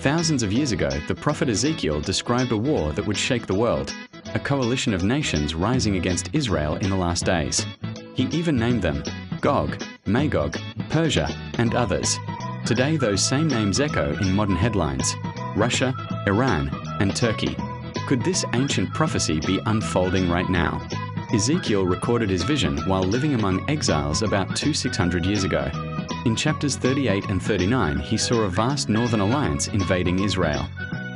Thousands of years ago, the prophet Ezekiel described a war that would shake the world, a coalition of nations rising against Israel in the last days. He even named them Gog, Magog, Persia, and others. Today, those same names echo in modern headlines: Russia, Iran, and Turkey. Could this ancient prophecy be unfolding right now? Ezekiel recorded his vision while living among exiles about 2600 years ago. In chapters 38 and 39, he saw a vast northern alliance invading Israel.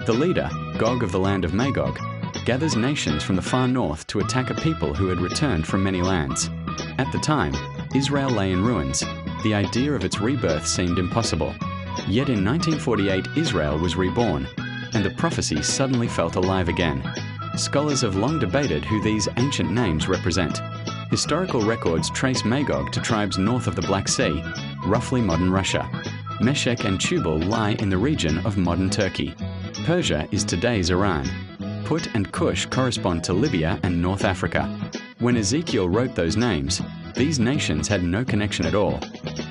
The leader, Gog of the land of Magog, gathers nations from the far north to attack a people who had returned from many lands. At the time, Israel lay in ruins. The idea of its rebirth seemed impossible. Yet in 1948, Israel was reborn, and the prophecy suddenly felt alive again. Scholars have long debated who these ancient names represent. Historical records trace Magog to tribes north of the Black Sea, roughly modern Russia. Meshech and Tubal lie in the region of modern Turkey. Persia is today's Iran. Put and Cush correspond to Libya and North Africa. When Ezekiel wrote those names, these nations had no connection at all.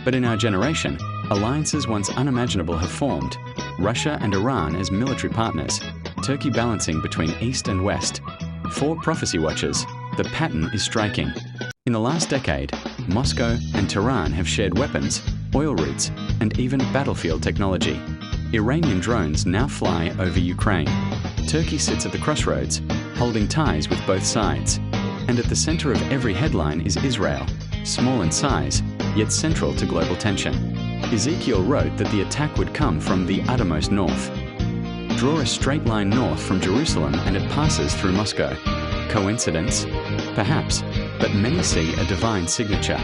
But in our generation, alliances once unimaginable have formed. Russia and Iran as military partners, Turkey balancing between East and West. For prophecy watchers, the pattern is striking. In the last decade, Moscow and Tehran have shared weapons, oil routes, and even battlefield technology. Iranian drones now fly over Ukraine. Turkey sits at the crossroads, holding ties with both sides. And at the center of every headline is Israel, small in size, yet central to global tension. Ezekiel wrote that the attack would come from the uttermost north. Draw a straight line north from Jerusalem and it passes through Moscow. Coincidence? Perhaps, but many see a divine signature.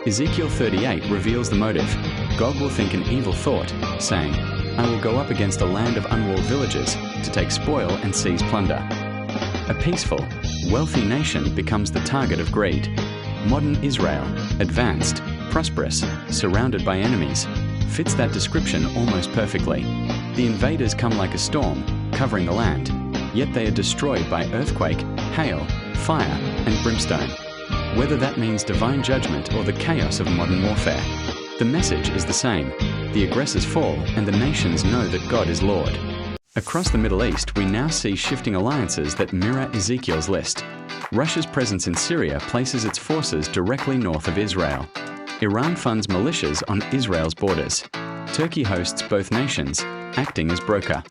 Ezekiel 38 reveals the motive. Gog will think an evil thought, saying, "I will go up against a land of unwalled villages to take spoil and seize plunder." A peaceful, wealthy nation becomes the target of greed. Modern Israel, advanced, prosperous, surrounded by enemies, fits that description almost perfectly. The invaders come like a storm, covering the land, yet they are destroyed by earthquake, hail, fire, and brimstone. Whether that means divine judgment or the chaos of modern warfare, the message is the same. The aggressors fall, and the nations know that God is Lord. Across the Middle East, we now see shifting alliances that mirror Ezekiel's list. Russia's presence in Syria places its forces directly north of Israel. Iran funds militias on Israel's borders. Turkey hosts both nations, acting as broker.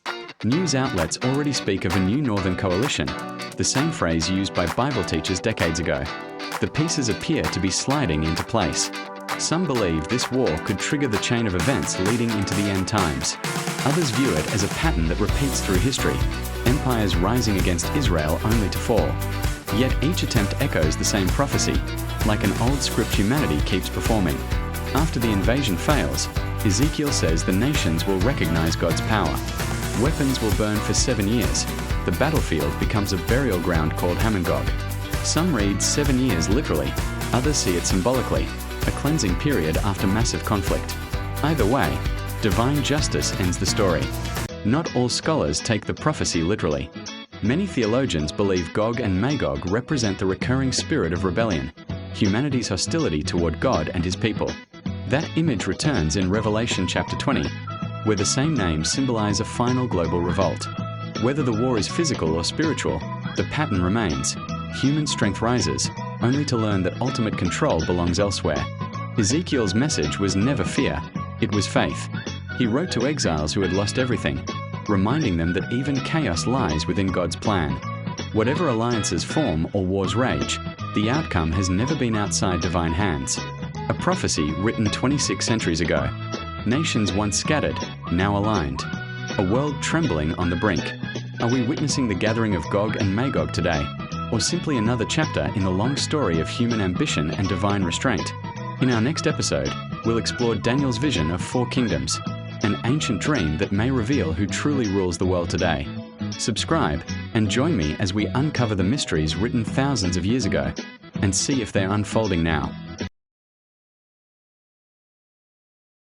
News outlets already speak of a new northern coalition, the same phrase used by Bible teachers decades ago. The pieces appear to be sliding into place. Some believe this war could trigger the chain of events leading into the end times. Others view it as a pattern that repeats through history, empires rising against Israel only to fall. Yet each attempt echoes the same prophecy. Like an old script, humanity keeps performing. After the invasion fails, Ezekiel says the nations will recognize God's power. Weapons will burn for 7 years. The battlefield becomes a burial ground called Hamongog. Some read 7 years literally, others see it symbolically, a cleansing period after massive conflict. Either way, divine justice ends the story. Not all scholars take the prophecy literally. Many theologians believe Gog and Magog represent the recurring spirit of rebellion, humanity's hostility toward God and his people. That image returns in Revelation chapter 20, where the same names symbolize a final global revolt. Whether the war is physical or spiritual, the pattern remains. Human strength rises, only to learn that ultimate control belongs elsewhere. Ezekiel's message was never fear, it was faith. He wrote to exiles who had lost everything, reminding them that even chaos lies within God's plan. Whatever alliances form or wars rage, the outcome has never been outside divine hands. A prophecy written 26 centuries ago. Nations once scattered, now aligned. A world trembling on the brink. Are we witnessing the gathering of Gog and Magog today, or simply another chapter in the long story of human ambition and divine restraint? In our next episode, we'll explore Daniel's vision of 4 kingdoms, an ancient dream that may reveal who truly rules the world today. Subscribe and join me as we uncover the mysteries written thousands of years ago and see if they're unfolding now.